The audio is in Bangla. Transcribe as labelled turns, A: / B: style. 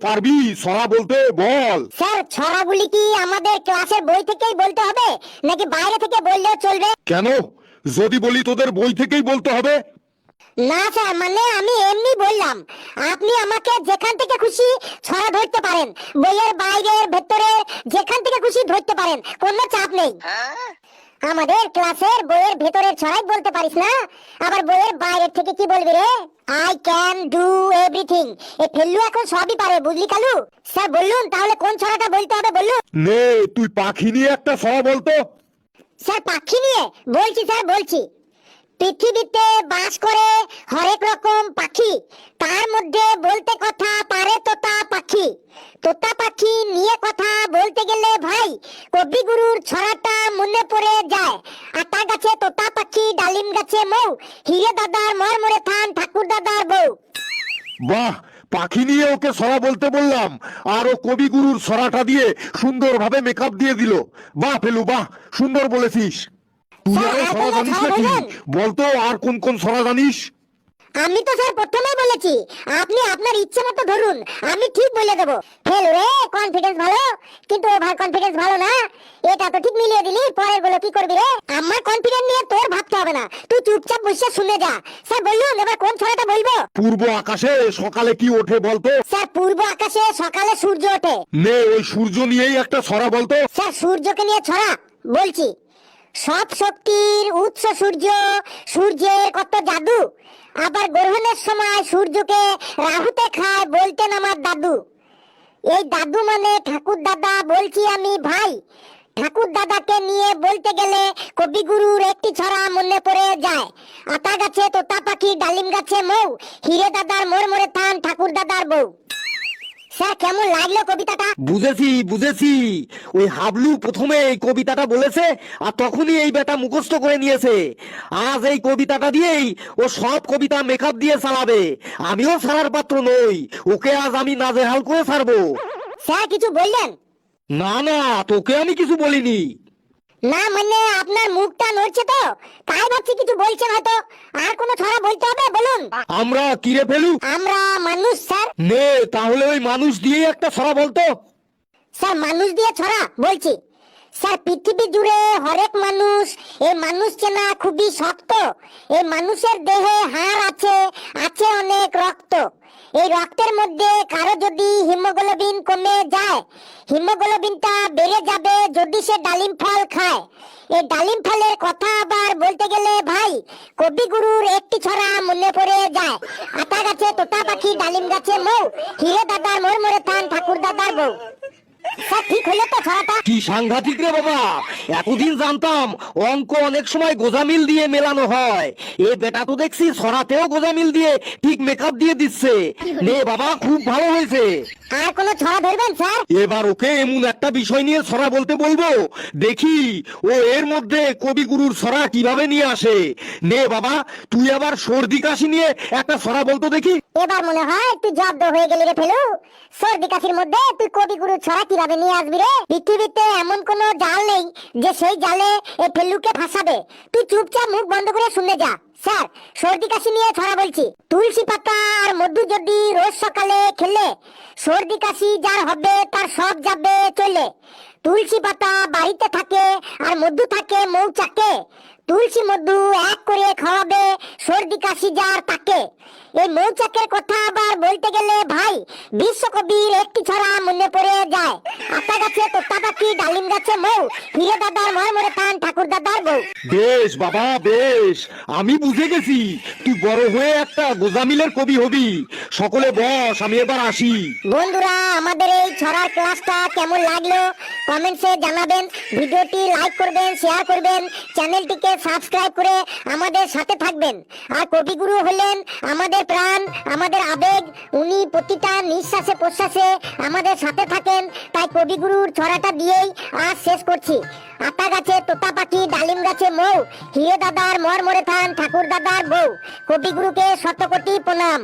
A: পারবি ছড়া বলতে? বল।
B: স্যার ছড়াগুলি কি আমাদের ক্লাসের বই থেকেই বলতে হবে নাকি বাইরে থেকে বললেও চলবে?
A: কেন, যদি বলি তোদের বই থেকেই বলতে হবে?
B: না স্যার, মানে আমি এমনি বললাম। আপনি আমাকে যেখান থেকে খুশি ছড়া ধরতে পারেন, বইয়ের বাইরের ভেতরে যেখান থেকে খুশি ধরতে পারেন, কোনো চাপ নেই। আমাদের ক্লাসের বইয়ের ভেতরের ছড়াই বলতে পারিস না, আবার বইয়ের বাইরের থেকে কি বলবি রে? আই ক্যান ডু এভরিথিং, এ ফেললু এখন সবই পারে, বুঝলি কালু? স্যার বলুন তাহলে কোন ছড়াটা বলতে হবে বলুন।
A: নে তুই পাখি নিয়ে একটা ছড়া বলতো।
B: স্যার পাখি নিয়ে বলছি, স্যার বলছি। পৃথিবীতে বাস করে হরেক রকম পাখি, তার মধ্যে বলতে কথা পারে তোতা পাখি। তোতা পাখি নিয়ে কথা বলতে গেলে ভাই কবিগুরুর ছড়াটা মনে পড়ে যায়। আতা গাছে তোতা পাখি, ডালিম গাছে মৌ, হিরে দাদার মরমরে থান, ঠাকুর দাদার বউ।
A: বাহ, পাখি নিয়ে ওকে ছড়া বলতে বললাম আর ও কবিগুরুর ছড়াটা দিয়ে সুন্দরভাবে মেকআপ দিয়ে দিল। বাহ ফেলু, বাহ, সুন্দর বলেছিস। তুই আরো ছড়া জানিস নাকি? বলতো আর কোন কোন ছড়া জানিস?
B: আমি তো স্যার প্রথমেই বলেছি, আপনি আপনার ইচ্ছে মতো ধরুন, আমি ঠিক বলে দেবো। ফেল রে, কনফিডেন্স ভালো কিন্তু ওভার কনফিডেন্স ভালো না। এটা তো ঠিক মিলিয়ে দিলি, পরের গুলো কি করবি রে? আমার কনফিডেন্স নিয়ে তোর ভাবতে হবে না, তুই চুপচাপ বসে শুনে যা। স্যার বলুন এবার কোন ছড়াটা বলবো?
A: পূর্ব আকাশে সকালে কি ওঠে বলতো?
B: স্যার পূর্ব আকাশে সকালে সূর্য ওঠে।
A: নে ওই সূর্য নিয়েই একটা ছড়া বলতো।
B: স্যার সূর্যকে নিয়ে ছড়া বলছি। সব শক্তির উৎস সূর্য, সূর্যের কত জাদু, আবার গ্রহণের সময় সূর্যকে রাহুতে খায় বলতেন আমার দাদু। এই দাদু মানে ঠাকুর দাদা বলছি আমি ভাই। ঠাকুর দাদাকে নিয়ে বলতে গেলে কবিগুরুর একটি ছড়া মনে পড়ে যায়। আতা গাছে তোতা পাখি, ডালিম গাছে মৌ, হিরে দাদার মরমরে থান, ঠাকুর দাদার বউ। স্যার কেমন লাগলো কবিতাটা?
C: বুঝেছি বুঝেছি, ওই হাবলু প্রথমে এই কবিতাটা বলেছে আর তখনই এই বেটা মুখস্থ করে নিয়েছে। আজ এই কবিতাটা দিয়েই ও সব কবিতা মেকআপ দিয়ে চালাবে। আমিও ছাড়ার পাত্র নই, ওকে আজ আমি নাজেহাল করে ছাড়বো।
B: স্যার কিছু বললেন?
C: না না, তোকে আমি কিছু বলিনি।
B: না মানে আপনার মুখটা নড়ছে তো, তাই ভাবছি কিছু বলছেন হয়তো। আর কোনো ছড়া বলতে হবে বলুন।
C: আমরা কিরে ফেলু?
B: আমরা মানুষ স্যার।
C: নে তাহলে ওই মানুষ দিয়েই একটা ছড়া বলতো।
B: স্যার মানুষ দিয়ে ছড়া বলছি। স্যার পৃথিবী জুড়ে হরেক মানুষ, এই মানুষ চেনা খুবই শক্ত। এই মানুষের দেহে হাড় আছে, আছে অনেক রক্ত। এই রক্তের মধ্যে কারো যদি হিমোগ্লোবিন কমে যায়, হিমোগ্লোবিনটা বেড়ে যাবে যদি সে ডালিম ফল খায়। এই ডালিম ফলের কথা আবার বলতে গেলে ভাই কবিগুরুর একটি ছড়া মনে পড়ে যায়। আতা গাছে তোতা পাখি, ডালিম গাছে মৌ, হিরে দাদার মরমরে থান, ঠাকুর দাদার বউ। স্যার ঠিক হলো তো ছড়াটা?
C: কি সাংঘাতিক রে বাবা, এতদিন জানতাম অঙ্ক অনেক সময় গোজামিল দিয়ে মেলানো হয়, এ বেটা তো দেখছি ছড়াতেও গোজামিল দিয়ে ঠিক মেকআপ দিয়ে দিচ্ছে। নে বাবা, খুব ভালো হয়েছে।
B: আর কোনো ছড়া ধরবেন স্যার?
A: এবার ওকে এমন একটা বিষয় নিয়ে ছড়া বলতে বলবো, দেখি ও এর মধ্যে কবিগুরুর ছড়া কিভাবে নিয়ে আসে। নে বাবা, তুই আবার সর্দি কাশি নিয়ে একটা ছড়া বলতো দেখি।
B: এবার মনে হয় তুই জব্দ হয়ে গেলি রে ফেলু। সর্দি কাশির মধ্যে তুই কবিগুরুর ছড়া কিভাবে নিয়ে আসবি রে? পৃথিবীতে এমন কোনো জাল নেই যে সেই জালে এই ফেলুকে ফাঁসাবে। তুই চুপচাপ মুখ বন্ধ করে শুনে যা। স্যার সর্দি কাশি নিয়ে ছড়া বলছি। তুলসী পাতা আর মধু যদি রোজ সকালে খেলে, সর্দি কাশি যার হবে তার সব যাবে চলে। তুলসী পাতা বাড়িতে থাকে আর মধু থাকে মৌচাকে, তুলসী মধু এক করে খাওয়াবে সর্দি কাশি যার তাকে। এই মৌচাকের কথা আবার বলতে গেলে ভাই বিশ্বকবির একটি ছড়া মনে পড়ে যায়। আতা গাছে তোতা পাখি, ডালিম গাছে মৌ, হিরে দাদার মরমরে থান, ঠাকুর দাদার বউ।
A: বেশ বাবা বেশ, আমি বুঝে গেছি তুই বড় হয়ে একটা গোজামিলের কবি হবি। সকলে বস, আমি এবার আসি।
B: বন্ধুরা আমাদের এই ছড়ার ক্লাসটা কেমন লাগলো কমেন্টসে জানাবেন। ভিডিওটি লাইক করবেন, শেয়ার করবেন, চ্যানেলটিকে সাবস্ক্রাইব করে আমাদের সাথে থাকবেন। আর কবিগুরু হলেন আমাদের প্রাণ, আমাদের আবেগ। উনি প্রতিটা নিঃশ্বাসে প্রশ্বাসে আমাদের সাথে থাকেন। তাই কবিগুরুর ছড়াটা দিয়েই আজ শেষ করছি। আতা গাছে তোতা পাখি, ডালিম গাছে মৌ, হিরে দাদার মরমরে থান, ঠাকুর দাদার বউ। কবিগুরুকে শতকোটি প্রণাম।